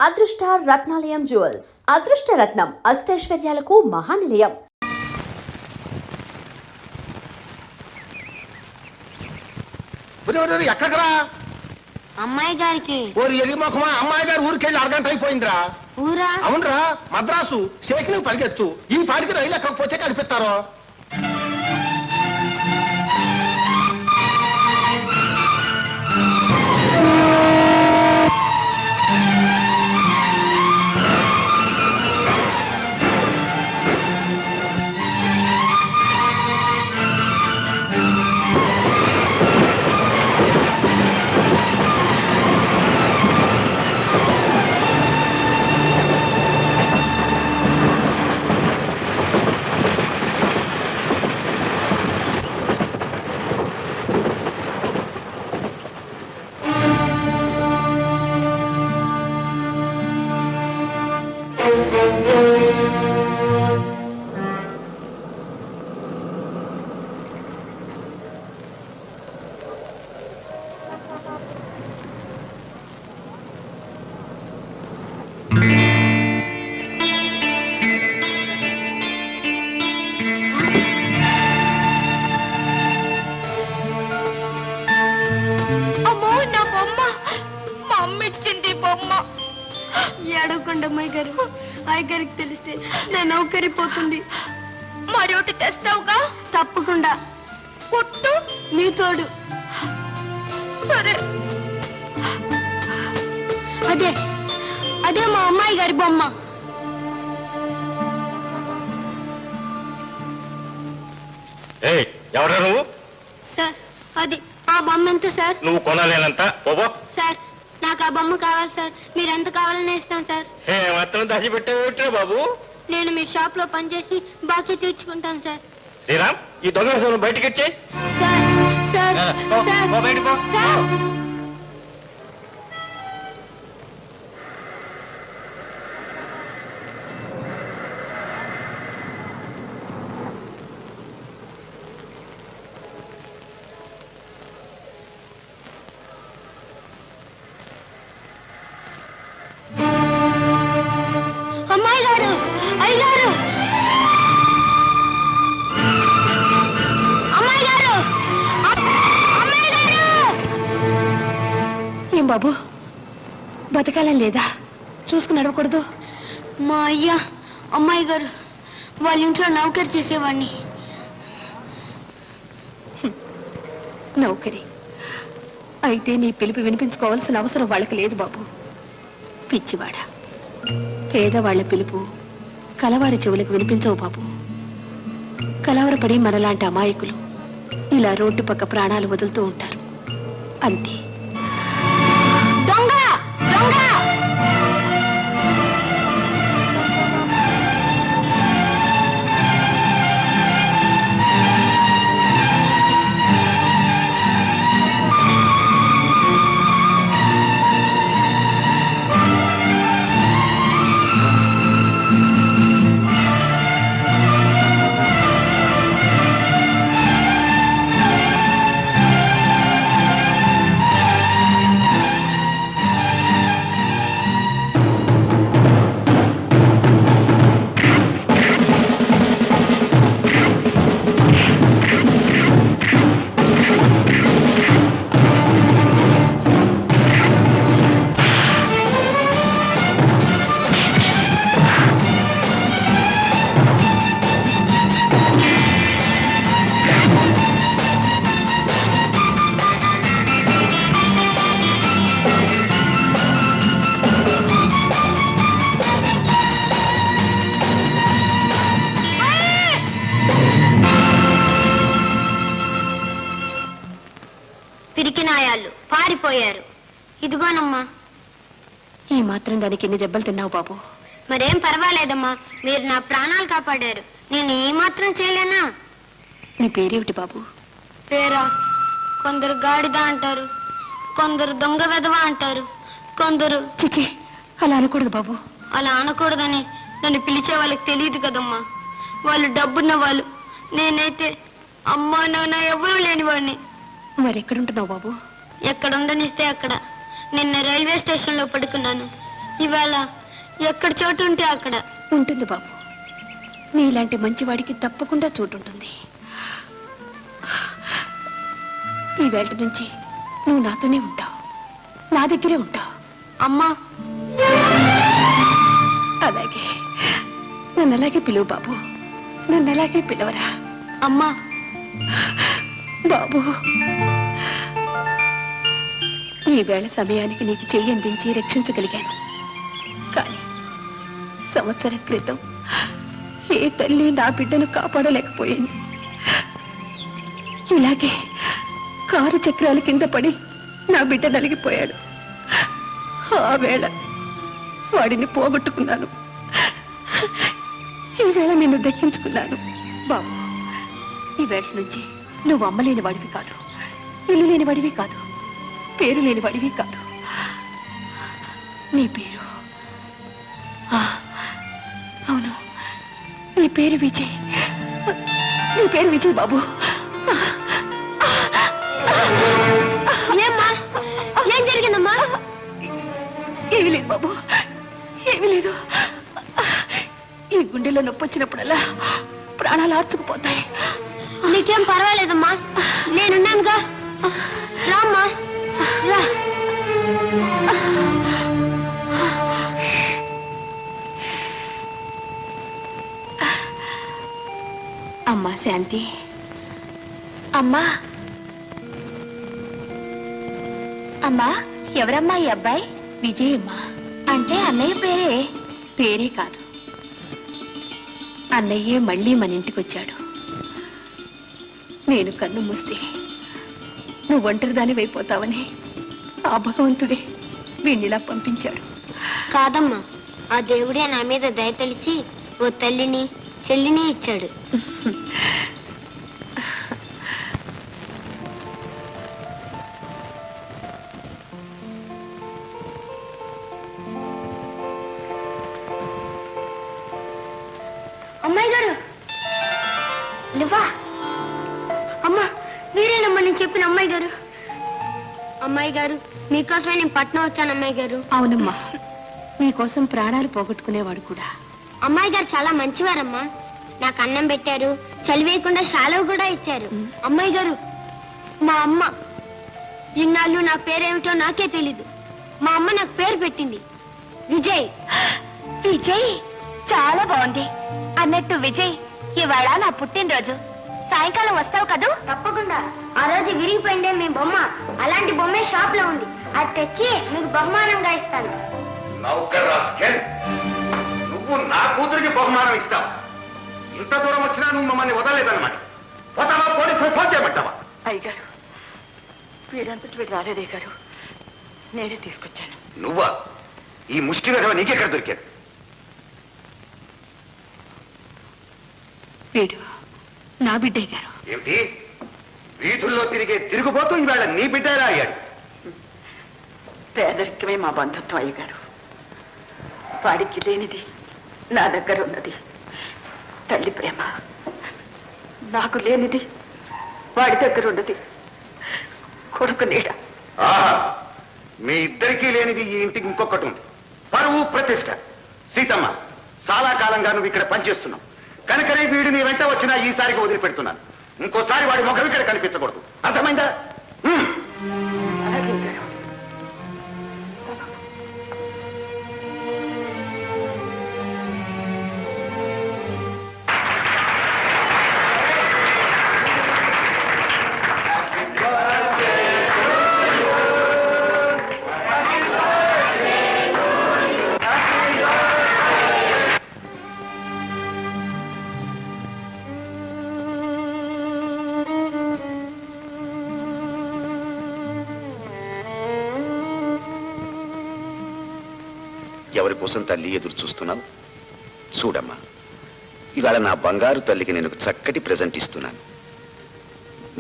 అదృష్ట రత్నాలయం జ్యువెల్స్ అదృష్ట రత్నం అష్టైశ్వర్యాలకు మహానిలయం. ఎక్కడరా అమ్మాయి గారికి ఎరిమొఖమా అమ్మాయి గారు ఊరికెళ్ళి అరగంట అయిపోయిందిరా. ఊరా? అవునరా, మద్రాసు స్టేషన్ పరిగెత్తు. ఈ పాటికి రైలు ఎక్కకపోతే కనిపిస్తారో. ఏడవకుండా అమ్మాయి గారు, అయ్యగారికి తెలిస్తే నా నౌకరిపోతుంది. మరొకటి తెస్తావుగా? తప్పకుండా. పుట్టు నీ తోడు. సరే. అదే అదే మా అమ్మాయి గారి బొమ్మ. ఎవరా నువ్వు? సార్, అది ఆ బొమ్మ ఎంత సార్? నువ్వు కొనాలేనంత. సార్, నాకు ఆ బొమ్మ కావాలి సార్. మీరు ఎంత కావాలని ఇస్తాను సార్. మాత్రం దాచిపెట్టే బాబు. నేను మీ షాప్ లో పనిచేసి బాకీ తీర్చుకుంటాను సార్. శ్రీరామ్, ఈ దొంగ బయటకి వచ్చే. Sir sir sir sir. అమ్మాయి గారు, అయ్యగారు, అమ్మాయి గారు, అమ్మాయి గారు. ఏం బాబు, బతకాలని లేదా? చూసుకుని నడవకూడదు? మా అయ్యా, అమ్మాయి గారు వాళ్ళ ఇంట్లో నౌకరి చేసేవాడిని. నౌకరి అయితే నీ పిలుపు వినిపించుకోవాల్సిన అవసరం వాళ్ళకి లేదు బాబు. పిచ్చివాడా, పేదవాళ్ల పిలుపు కలవారి చెవులకు వినిపించవు బాబు. కలవరపడి మనలాంటి అమాయకులు ఇలా రోడ్డు పక్క ప్రాణాలు వదులుతూ ఉంటారు, అంతే. దొంగ దొంగ. పిరికినాయాళ్ళు పారిపోయారు. ఇదిగోనమ్మా. ఈ మాత్రం దానికి ఎన్ని దెబ్బలు తిన్నావు బాబు? మరేం పర్వాలేదమ్మా, మీరు నా ప్రాణాలు కాపాడారు. నేను ఏ మాత్రం చేయలేనా? నీ పేరేమిటి బాబు? పేరా? కొందరు గాడిద అంటారు, కొందరు దొంగ వెధవ అంటారు, కొందరు. చిచి, అలా అనకూడదు బాబు. అలా అనకూడదని నన్ను పిలిచే వాళ్ళకి తెలియదు కదమ్మా. వాళ్ళు డబ్బున్న వాళ్ళు, నేనైతే అమ్మా నాన్న ఎవరూ లేనివాడిని. మరెక్కడుంటున్నావు బాబు? ఎక్కడ ఉండనిస్తే అక్కడ. నిన్న రైల్వే స్టేషన్ లో పడుకున్నాను. ఇవాళ ఎక్కడ చోటు ఉంటే అక్కడ. ఉంటుంది బాబు, నీలాంటి మంచివాడికి తప్పకుండా చోటుంటుంది. ఈ వేళ నుంచి నువ్వు నాతోనే ఉంటావు, నా దగ్గరే ఉంటావు. అమ్మా, అలాగే నన్ను అలాగే పిలువు బాబు, నన్ను అలాగే పిలవరా. అమ్మా. బాబు, ఈ వేళ సమయానికి నీకు చెయ్యి అందించి రక్షించగలిగాను. కానీ సంవత్సరం క్రితం ఏ తల్లి నా బిడ్డను కాపాడలేకపోయింది. ఇలాగే కారు చక్రాల కింద పడి నా బిడ్డ నలిగిపోయాడు. ఆ వేళ వాడిని పోగొట్టుకున్నాను, ఈ వేళ నిన్ను దక్కించుకున్నాను. బాబు, ఈ వేళ నుంచి నువ్వు అమ్మలేని వాడివి కాదు, ఇల్లు లేని వాడివి కాదు, పేరు లేని వాడివి కాదు. నీ పేరు, అవును, నీ పేరు విజయ్. నీ పేరు విజయ్ బాబు. ఏమ్మా, ఏం జరిగిందమ్మా? ఏమీ లేదు బాబు, ఏమీ లేదు. ఈ గుండెలో నొప్పి వచ్చినప్పుడల్లా ప్రాణాలు ఆర్చుకుపోతాయి. నీకేం పర్వాలేదమ్మా, నేనున్నానుగా. రామ్మా, రా. అమ్మా శాంతి, అమ్మా. అమ్మా, ఎవరమ్మా ఈ అబ్బాయి? విజయమ్మా. అంటే అన్నయ్య పేరే? పేరే కాదు, అన్నయ్యే మళ్ళీ మన ఇంటికి వచ్చాడు. నేను కన్ను మూస్తే నువ్వు ఒంటరిదాని అయిపోతావని ఆ భగవంతుడే వీణ్ణిలా పంపించాడు. కాదమ్మా, ఆ దేవుడే నా మీద దయ తెలిసి ఓ తల్లిని చెల్లిని ఇచ్చాడు. అమ్మాయి గారు, నువ్వా? అమ్మా, మీరేనమ్మా నేను చెప్పిన అమ్మాయి గారు. అమ్మాయి గారు, మీకోసమే నేను పట్నం వచ్చాను. అమ్మాయి గారు. అవునమ్మా, నీకోసం ప్రాణాలు పోగొట్టుకునేవాడు కూడా. అమ్మాయి గారు చాలా మంచివారమ్మా. నాకు అన్నం పెట్టారు, చలివేయకుండా శాలువ కూడా ఇచ్చారు. అమ్మాయి గారు, మా అమ్మ ఇన్నాళ్ళు నా పేరేమిటో నాకే తెలీదు. మా అమ్మ నాకు పేరు పెట్టింది విజయ్. విజయ్ చాలా బాగుంది. అన్నట్టు విజయ్, ఇవాళ నా పుట్టినరోజు, సాయంకాలం వస్తావు కదూ? తప్పకుండా. ఆ రోజు విరిగిపోయిందే మీ బొమ్మ, అలాంటి బొమ్మే షాప్ లో ఉంది. అది తెచ్చి మీకు బహుమానంగా ఇస్తాను. నువ్వు నా కూతురికి బహుమానం ఇస్తావు? ఇంత దూరం వచ్చినా నువ్వు మమ్మల్ని వదలలేదన్నమాట. పోతావా? పోలీసులు ఫోన్ చేయమంటావా? అయ్యగారు, వీడంతటి వీడు రాలేదే గారు, నేనే తీసుకొచ్చాను. నువ్వా? ఈ ముష్టి విధవ నీకెక్కడ దొరికాడు? వీడు నా బిడ్డే గారు. ఏమిటి? వీధుల్లో తిరిగే తిరుగుబోతూ ఈవేళ నీ బిడ్డ ఎలా అయ్యాడు? పేదరికమే మా బంధుత్వం అయ్యగారు. వాడికి లేనిది నా దగ్గర ఉన్నది తల్లి ప్రేమ, నాకు లేనిది వాడి దగ్గర ఉన్నది కొడుకు నీడ. మీ ఇద్దరికీ లేనిది ఈ ఇంటికి ఇంకొకటి ఉంది, పరువు ప్రతిష్ట. సీతమ్మ, చాలా కాలంగా నువ్వు ఇక్కడ పనిచేస్తున్నావు కనుకనే వీడు నీ వెంట వచ్చినా ఈసారికి వదిలిపెడుతున్నాను. ఇంకోసారి వాడి ముఖం ఇక్కడ కనిపించకూడదు, అర్థమైందా? అలాగే గారు. ఎవరి కోసం తల్లి ఎదురు చూస్తున్నావు? చూడమ్మా, ఇవాళ నా బంగారు తల్లికి నేను చక్కటి ప్రెజెంట్ ఇస్తున్నాను.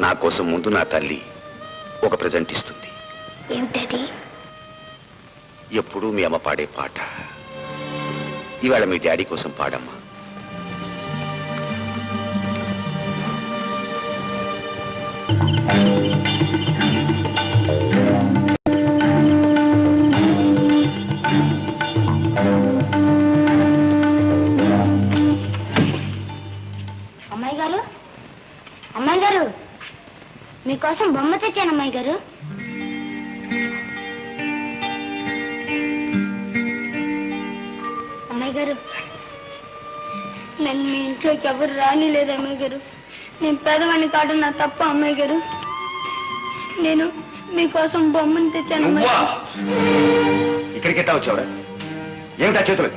నా కోసం ముందు నా తల్లి ఒక ప్రెజెంట్ ఇస్తుంది. ఏమిటది? ఎప్పుడూ మీ అమ్మ పాడే పాట ఇవాళ మీ డాడీ కోసం పాడమ్మా. మీకోసం బొమ్మ తెచ్చాను అమ్మాయి గారు. అమ్మాయి గారు, నన్ను మీ ఇంట్లోకి ఎవరు రానిలేదు అమ్మాయి గారు. నేను పేదవాడిని కాదు, నా తప్ప అమ్మాయి గారు. నేను మీకోసం బొమ్మను తెచ్చాను అమ్మాయి గారు. ఇక్కడికి ఎట్టా వచ్చావురా? ఏమిటా చేతులు?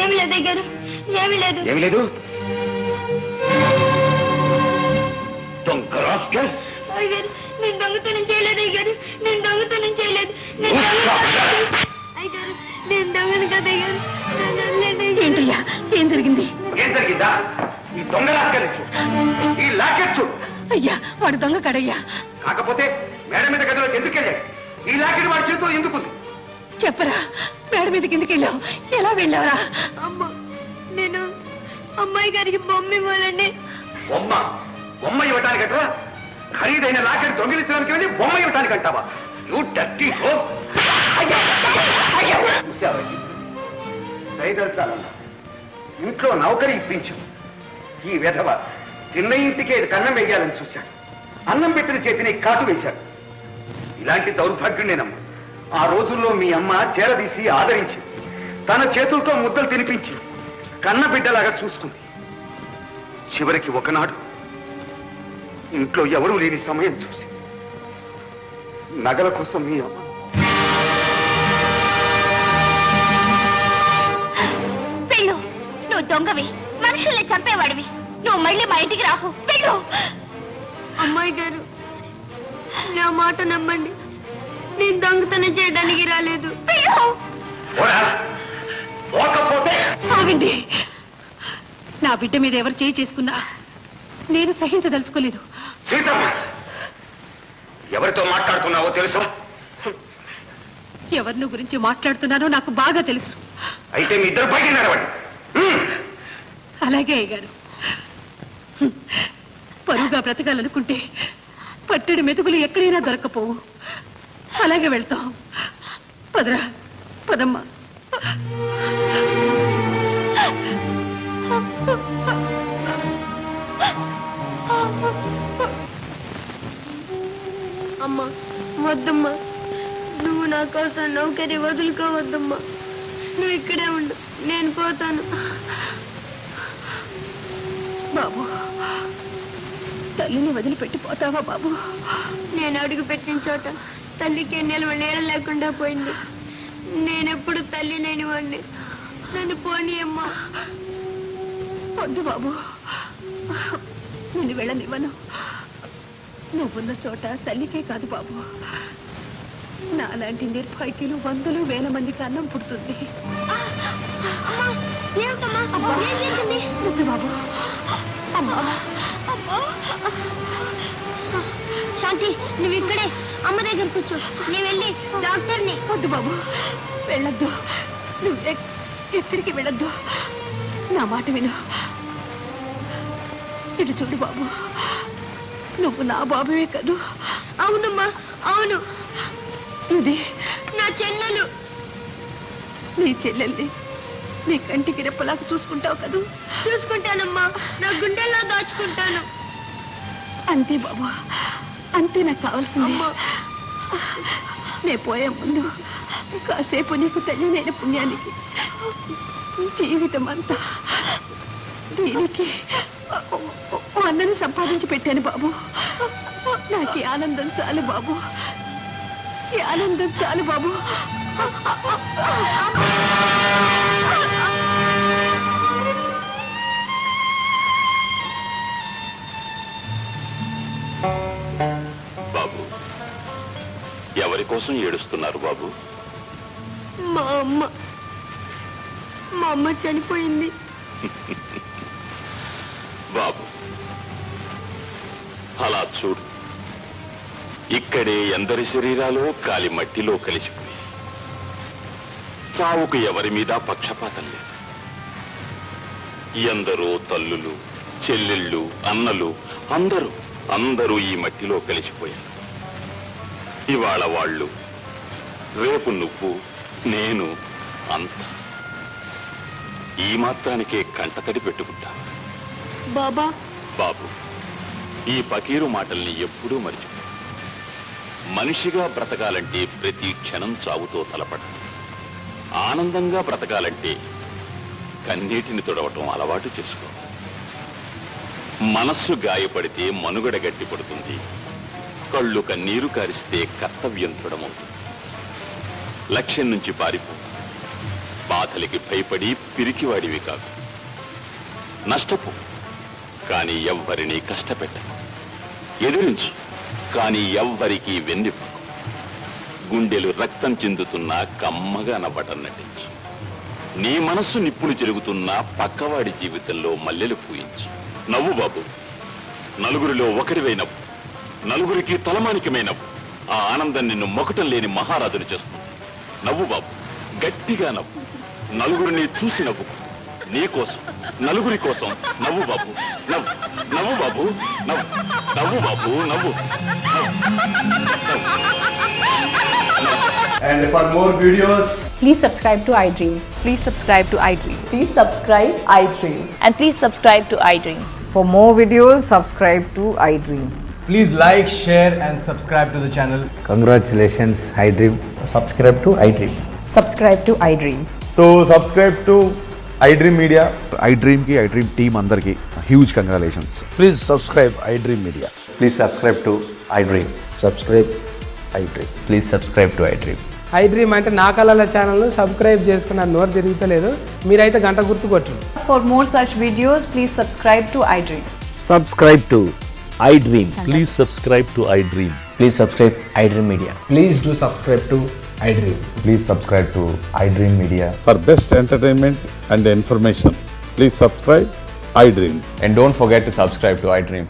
ఏమి లేదు అయ్య గారు, ఏమి లేదు. ఏమి లేదు? దొంగ రాస్కల్! అయ్య గారు, నేను దొంగతనం చేయలేదు అయ్య గారు, నేను దొంగతనం చేయలేదు. అయ్య గారు, నేను దొంగను కదా అయ్య గారు. ఏంటయ్యా, ఏం జరిగింది? ఏం జరిగిందా? ఈ దొంగ రాస్కల్ చూడు, ఈ లాకెట్ చూడు. అయ్యా, వాడు దొంగ కడయ్యా. కాకపోతే మేడ మీద గదిలోకి ఎందుకు వెళ్ళాడు? ఈ లాకెట్ వాడి చేతిలో ఎందుకుంది? చెప్పరా, మేడ మీద కిందకి వెళ్ళావు, ఎలా వెళ్ళావరా? అమ్మ, నేను అమ్మాయి గారికి బొమ్మ ఇవ్వాలండి. బొమ్మ? బొమ్మ ఇవ్వటానికట్రా? ఖరీదైన లాకెట్ దొంగిలించడానికి వెళ్ళి బొమ్మ ఇవ్వటానికి అంటావా? నువ్వు డర్టీ డోగ్! దయదల్చాలన్నా ఇంట్లో నౌకరి ఇప్పించు. ఈ విధవ చిన్న ఇంటికే కన్నం వేయాలని చూశాడు. అన్నం పెట్టిన చేతిని కాటు వేశాడు. ఇలాంటి దౌర్భాగ్యుడేనమ్మా. ఆ రోజుల్లో మీ అమ్మ చేరదీసి ఆదరించి తన చేతులతో ముద్దలు తినిపించి కన్న బిడ్డలాగా చూసుకుంది. చివరికి ఒకనాడు ఇంట్లో ఎవరూ లేని సమయం చూసి నగల కోసం మీ అమ్మ వెళ్ళు. నువ్వు దొంగవి, మనుషుల్ని చంపేవాడివి. నువ్వు మళ్ళీ మా ఇంటికి రాకు. వెళ్ళు. అమ్మాయి గారు, నా మాట నమ్మండి. నేను దొంగతనం చేయడానికి రాలేదు. పోకపోతే ఆగండి. నా బిడ్డ మీద ఎవరు చేయి చేసుకున్నా నేను సహించదలుచుకోలేదు. సీతమ్మ, ఎవరితో మాట్లాడుతున్నావో తెలుసా? ఎవరిని గురించి మాట్లాడుతున్నానో నాకు బాగా తెలుసు. అయితే మీ ఇద్దరు బయట నడవండి. అలాగే అయ్యగారు. పరువుగా బ్రతకాలనుకుంటే పట్టెడు మెతుకులు ఎక్కడైనా దొరకపోవు. అలాగే వెళ్తాం. పదరా, పదమ్మా. అమ్మా, వద్దమ్మా. నువ్వు నా కోసం నౌకరి వదులుకోవద్దమ్మా. నువ్వు ఇక్కడే ఉండు, నేను పోతాను. బాబు, తల్లిని వదిలిపెట్టిపోతావా బాబు? నేను అడుగు పెట్టిన చోట తల్లికి నిల్వ నీడ లేకుండా పోయింది. నేనెప్పుడు తల్లి లేని వాడిని. నన్ను పోనీ అమ్మా. వద్దు బాబు, నేను వెళ్ళనివ్వను. నువ్వున్న చోట తల్లికే కాదు బాబు, నాలాంటి నిర్భాగ్యులు వందలు వేల మందికి అన్నం పుడుతుంది. వద్దు బాబు. శాంతి, నువ్వు ఇక్కడే అమ్మ దగ్గర కూర్చో. నేను వెళ్ళి డాక్టర్ని. వద్దు బాబు, వెళ్ళొద్దు. నువ్వు ఎక్కడికి వెళ్ళొద్దు. నా మాట విను. ఇటు చూడు బాబు, నువ్వు నా బాబువే కదూ? అవునమ్మా, అవును. ఇది నా చెల్లెలు. నీ చెల్లెల్ని నీ కంటికి రెప్పలాగా చూసుకుంటావు కదూ? చూసుకుంటానమ్మా, నా గుండెల్లో దాచుకుంటాను. అంతే బాబు, అంతే నాకు కావాల్సింది. నే పోయే ముందు కాసేపు నీకు తెలియనైన పుణ్యానికి జీవితం అంతా దీనికి అన్నని సంపాదించి పెట్టాను బాబు. నాకు ఈ ఆనందం చాలు బాబు, ఈ ఆనందం చాలు బాబు. బాబు, ఎవరి కోసం ఏడుస్తున్నారు బాబు? మా అమ్మ చనిపోయింది బాబు, అలా చూడు. ఇక్కడే ఎందరి శరీరాలు కాలి మట్టిలో కలిసిపోయి చావుకు ఎవరి మీద పక్షపాతం లేదు. ఎందరో తల్లులు, చెల్లెళ్ళు, అన్నలు అందరూ ఈ మట్టిలో కలిసిపోయారు. ఇవాళ వాళ్ళు, రేపు నువ్వు, నేను, అంత ఈ మాత్రానికే కంటతడి పెట్టుకుంటా. బాబా, బాబు, ఈ పకీరు మాటల్ని ఎప్పుడూ మర్చిపో. మనిషిగా బ్రతకాలంటే ప్రతి క్షణం చావుతో తలపడ. ఆనందంగా బ్రతకాలంటే కన్నీటిని తుడవటం అలవాటు చేసుకో. మనస్సు గాయపడితే మనుగడ గట్టిపడుతుంది. కళ్ళు కన్నీరు కారిస్తే కర్తవ్యం దృఢమవుతుంది. లక్ష్యం నుంచి పారిపో. బాధలకి భయపడి పిరికివాడివి కాదు. నష్టపో, కానీ ఎవ్వరినీ కష్టపెట్టకు. ఎదిరించు, కానీ ఎవ్వరికీ వెన్నెప్పకు. గుండెలు రక్తం చెందుతున్నా కమ్మగా నవ్వటం నటించు. నీ మనస్సు నిప్పులు జరుగుతున్నా పక్కవాడి జీవితంలో మల్లెలు పూయించు. నవ్వు బాబు, నలుగురిలో ఒకరివై నవ్వు. నలుగురికి తలమానికమై నవ్వు. ఆ ఆనందం నిన్ను మొకటం లేని మహారాజును చేస్తుంది. నవ్వు బాబు, గట్టిగా నవ్వు. నలుగురిని చూసి నవ్వు. నీ కోసం, నలుగురి కోసం నవ్వు బాబు. నవ్వు, నవ్వు బాబు, నవ్వు. నవ్వు బాబు, నవ్వు. And for more videos, Please subscribe to iDream. Please subscribe to iDream. Please subscribe iDream. And please subscribe to iDream. For more videos, subscribe to iDream. please like, share and subscribe to the channel. Congratulations, iDream. Subscribe to iDream. Subscribe to iDream. So subscribe to iDream Media. iDream ki iDream team andarki huge congratulations. Please subscribe iDream Media. Please subscribe to iDream. Subscribe iDream. Please subscribe to iDream. iDream అంటే నా కళల ఛానల్ను subscribe చేసుకున్న నోరు తిరుగుతలేదు. మీరైతే గంట గుర్తు కొట్టండి. For more such videos, please subscribe to iDream. Subscribe to iDream. Please subscribe to iDream. Please subscribe iDream Media. Please do subscribe to iDream. Please subscribe to iDream Media. For best entertainment and information, please subscribe iDream. And don't forget to subscribe to iDream.